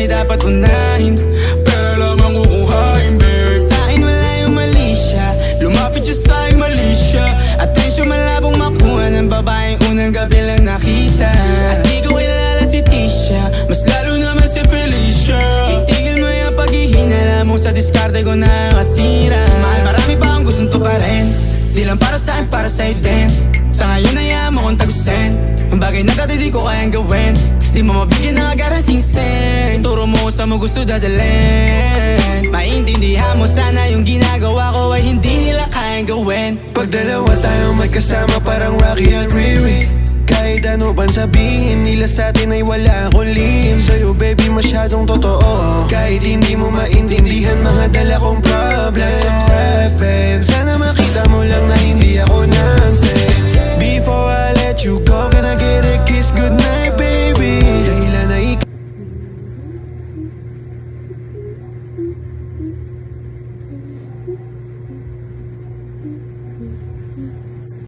may dapat unahin, pera lang ang kukuhain, babe. Sa'kin wala yung mali siya, lumapit siya sa'kin mali siya. Atensyon malabong makuha ng babaeng unang gabi lang nakita. At di ko kilala si Tisha, mas lalo naman si Felicia. Itigil mo yung paghihinala mo sa diskarte ko na kasira. Mahal, marami pa ang gustong tuparin, di lang para sa'kin, para sa'yo din. Sa ngayon ayaw mo kong tagusin ang bagay na dati di ko kayang gawin. Di mo mabigyan ng agarang singsing, turo mo sa mo gusto dadalhin. Maintindihan mo sana yung ginagawa ko ay hindi nila kayang gawin. Pag dalawa tayo magkasama parang Rocky at Riri, kahit ano pang sabihin nila sa'tin ay wala akong lihim. Sa'yo baby masyadong totoo, kahit hindi mo maintindihan mga dala kong problems. Babe,